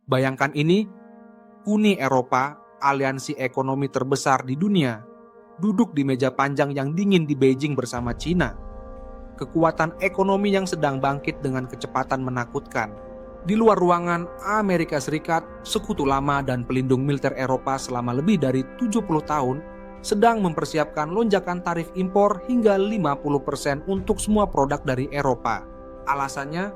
Bayangkan ini, Uni Eropa, aliansi ekonomi terbesar di dunia, duduk di meja panjang yang dingin di Beijing bersama Cina. Kekuatan ekonomi yang sedang bangkit dengan kecepatan menakutkan. Di luar ruangan, Amerika Serikat, sekutu lama dan pelindung militer Eropa selama lebih dari 70 tahun, sedang mempersiapkan lonjakan tarif impor hingga 50% untuk semua produk dari Eropa. Alasannya,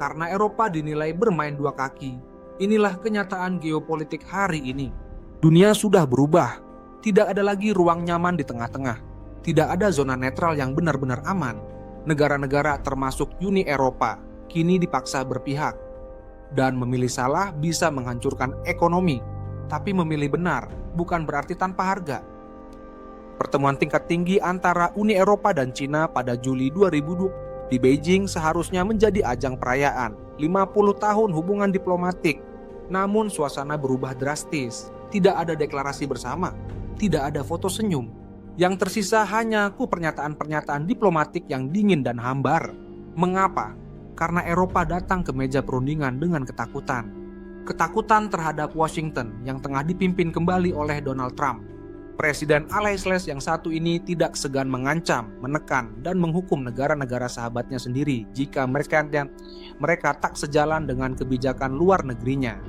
karena Eropa dinilai bermain dua kaki. Inilah kenyataan geopolitik hari ini. Dunia sudah berubah. Tidak ada lagi ruang nyaman di tengah-tengah. Tidak ada zona netral yang benar-benar aman. Negara-negara termasuk Uni Eropa kini dipaksa berpihak. Dan memilih salah bisa menghancurkan ekonomi. Tapi memilih benar bukan berarti tanpa harga. Pertemuan tingkat tinggi antara Uni Eropa dan Cina pada Juli 2020 di Beijing seharusnya menjadi ajang perayaan 50 tahun hubungan diplomatik. Namun suasana berubah drastis. Tidak ada deklarasi bersama, tidak ada foto senyum. Yang tersisa hanya pernyataan-pernyataan diplomatik yang dingin dan hambar. Mengapa? Karena Eropa datang ke meja perundingan dengan ketakutan. Ketakutan terhadap Washington yang tengah dipimpin kembali oleh Donald Trump. Presiden alaisles yang satu ini tidak segan mengancam, menekan, dan menghukum negara-negara sahabatnya sendiri jika mereka tak sejalan dengan kebijakan luar negerinya.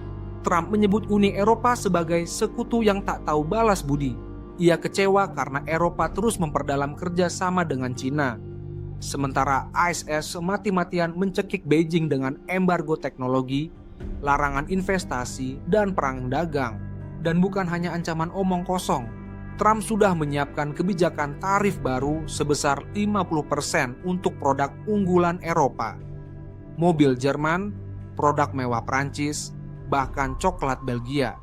Trump menyebut Uni Eropa sebagai sekutu yang tak tahu balas budi. Ia kecewa karena Eropa terus memperdalam kerjasama dengan Cina. Sementara ISS mati-matian mencekik Beijing dengan embargo teknologi, larangan investasi, dan perang dagang. Dan bukan hanya ancaman omong kosong, Trump sudah menyiapkan kebijakan tarif baru sebesar 50% untuk produk unggulan Eropa. Mobil Jerman, produk mewah Prancis, bahkan coklat Belgia.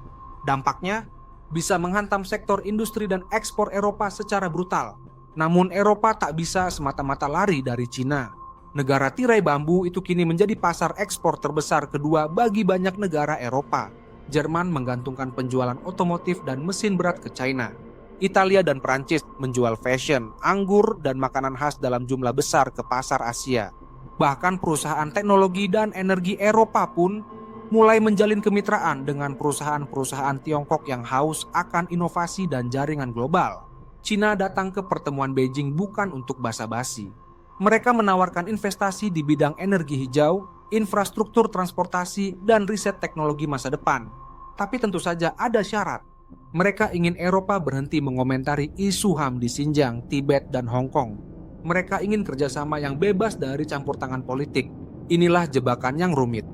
Dampaknya bisa menghantam sektor industri dan ekspor Eropa secara brutal. Namun Eropa tak bisa semata-mata lari dari Cina. Negara tirai bambu itu kini menjadi pasar ekspor terbesar kedua bagi banyak negara Eropa. Jerman menggantungkan penjualan otomotif dan mesin berat ke China. Italia dan Prancis menjual fashion, anggur, dan makanan khas dalam jumlah besar ke pasar Asia. Bahkan perusahaan teknologi dan energi Eropa pun mulai menjalin kemitraan dengan perusahaan-perusahaan Tiongkok yang haus akan inovasi dan jaringan global. Cina datang ke pertemuan Beijing bukan untuk basa-basi. Mereka menawarkan investasi di bidang energi hijau, infrastruktur transportasi, dan riset teknologi masa depan. Tapi tentu saja ada syarat. Mereka ingin Eropa berhenti mengomentari isu HAM di Xinjiang, Tibet, dan Hong Kong. Mereka ingin kerjasama yang bebas dari campur tangan politik. Inilah jebakan yang rumit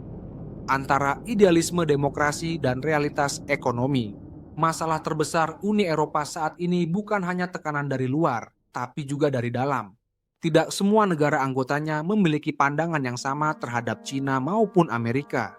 antara idealisme demokrasi dan realitas ekonomi. Masalah terbesar Uni Eropa saat ini bukan hanya tekanan dari luar, tapi juga dari dalam. Tidak semua negara anggotanya memiliki pandangan yang sama terhadap Cina maupun Amerika.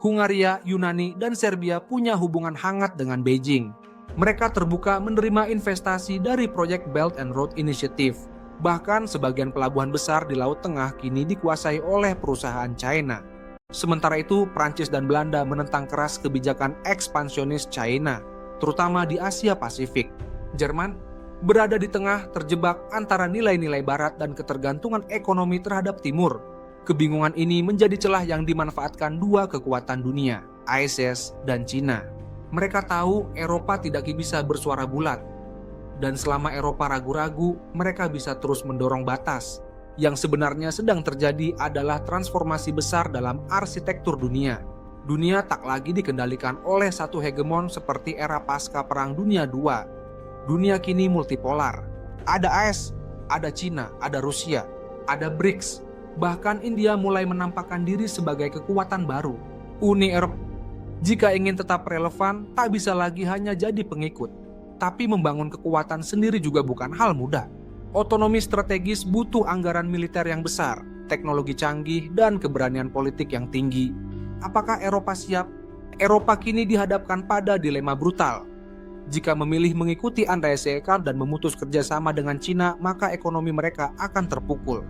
Hungaria, Yunani, dan Serbia punya hubungan hangat dengan Beijing. Mereka terbuka menerima investasi dari proyek Belt and Road Initiative. Bahkan sebagian pelabuhan besar di Laut Tengah kini dikuasai oleh perusahaan China. Sementara itu, Prancis dan Belanda menentang keras kebijakan ekspansionis China, terutama di Asia Pasifik. Jerman berada di tengah, terjebak antara nilai-nilai Barat dan ketergantungan ekonomi terhadap Timur. Kebingungan ini menjadi celah yang dimanfaatkan dua kekuatan dunia, ISIS dan Cina. Mereka tahu Eropa tidak bisa bersuara bulat. Dan selama Eropa ragu-ragu, mereka bisa terus mendorong batas. Yang sebenarnya sedang terjadi adalah transformasi besar dalam arsitektur dunia. Dunia tak lagi dikendalikan oleh satu hegemon seperti era pasca Perang Dunia II. Dunia kini multipolar. Ada AS, ada Cina, ada Rusia, ada BRICS. Bahkan India mulai menampakkan diri sebagai kekuatan baru. Uni Eropa, jika ingin tetap relevan, tak bisa lagi hanya jadi pengikut. Tapi membangun kekuatan sendiri juga bukan hal mudah. Otonomi strategis butuh anggaran militer yang besar, teknologi canggih, dan keberanian politik yang tinggi. Apakah Eropa siap? Eropa kini dihadapkan pada dilema brutal. Jika memilih mengikuti Andreas dan memutus kerjasama dengan Cina, maka ekonomi mereka akan terpukul.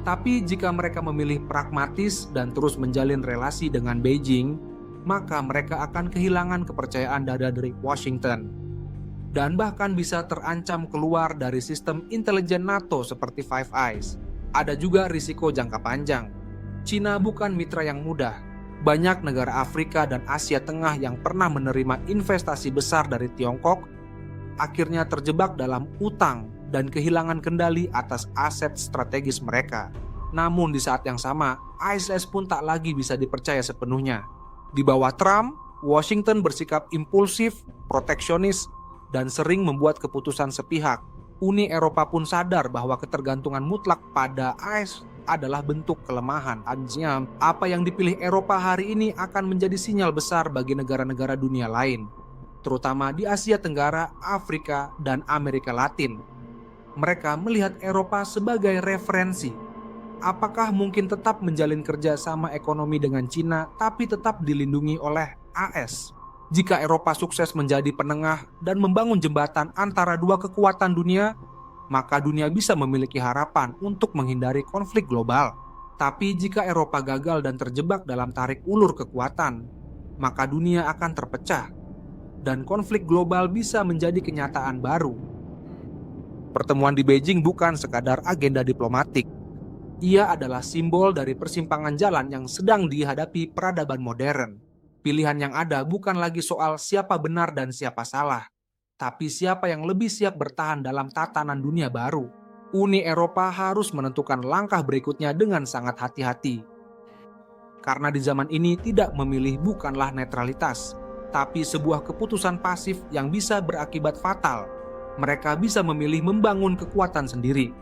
Tapi jika mereka memilih pragmatis dan terus menjalin relasi dengan Beijing, maka mereka akan kehilangan kepercayaan dari Washington. Dan bahkan bisa terancam keluar dari sistem intelijen NATO seperti Five Eyes. Ada juga risiko jangka panjang. Cina bukan mitra yang mudah. Banyak negara Afrika dan Asia Tengah yang pernah menerima investasi besar dari Tiongkok akhirnya terjebak dalam utang dan kehilangan kendali atas aset strategis mereka. Namun di saat yang sama, ISIS pun tak lagi bisa dipercaya sepenuhnya. Di bawah Trump, Washington bersikap impulsif, proteksionis, dan sering membuat keputusan sepihak. Uni Eropa pun sadar bahwa ketergantungan mutlak pada IS adalah bentuk kelemahan. Artinya, apa yang dipilih Eropa hari ini akan menjadi sinyal besar bagi negara-negara dunia lain, terutama di Asia Tenggara, Afrika, dan Amerika Latin. Mereka melihat Eropa sebagai referensi. Apakah mungkin tetap menjalin kerjasama ekonomi dengan Cina tapi tetap dilindungi oleh AS? Jika Eropa sukses menjadi penengah dan membangun jembatan antara dua kekuatan dunia, maka dunia bisa memiliki harapan untuk menghindari konflik global. Tapi jika Eropa gagal dan terjebak dalam tarik ulur kekuatan, maka dunia akan terpecah dan konflik global bisa menjadi kenyataan baru. Pertemuan di Beijing bukan sekadar agenda diplomatik. Ia adalah simbol dari persimpangan jalan yang sedang dihadapi peradaban modern. Pilihan yang ada bukan lagi soal siapa benar dan siapa salah, tapi siapa yang lebih siap bertahan dalam tatanan dunia baru. Uni Eropa harus menentukan langkah berikutnya dengan sangat hati-hati. Karena di zaman ini tidak memilih bukanlah netralitas, tapi sebuah keputusan pasif yang bisa berakibat fatal. Mereka bisa memilih membangun kekuatan sendiri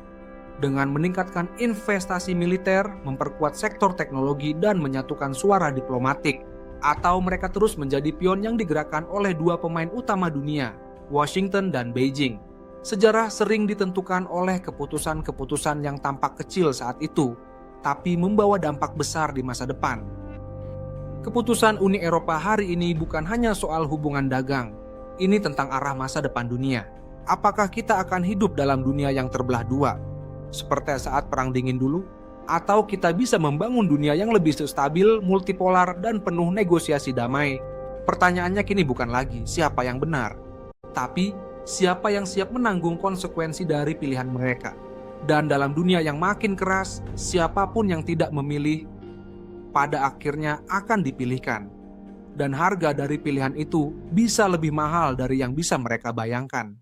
dengan meningkatkan investasi militer, memperkuat sektor teknologi, dan menyatukan suara diplomatik. Atau mereka terus menjadi pion yang digerakkan oleh dua pemain utama dunia, Washington dan Beijing. Sejarah sering ditentukan oleh keputusan-keputusan yang tampak kecil saat itu, tapi membawa dampak besar di masa depan. Keputusan Uni Eropa hari ini bukan hanya soal hubungan dagang, ini tentang arah masa depan dunia. Apakah kita akan hidup dalam dunia yang terbelah dua, seperti saat Perang Dingin dulu? Atau kita bisa membangun dunia yang lebih stabil, multipolar, dan penuh negosiasi damai? Pertanyaannya kini bukan lagi siapa yang benar, tapi siapa yang siap menanggung konsekuensi dari pilihan mereka. Dan dalam dunia yang makin keras, siapapun yang tidak memilih, pada akhirnya akan dipilihkan. Dan harga dari pilihan itu bisa lebih mahal dari yang bisa mereka bayangkan.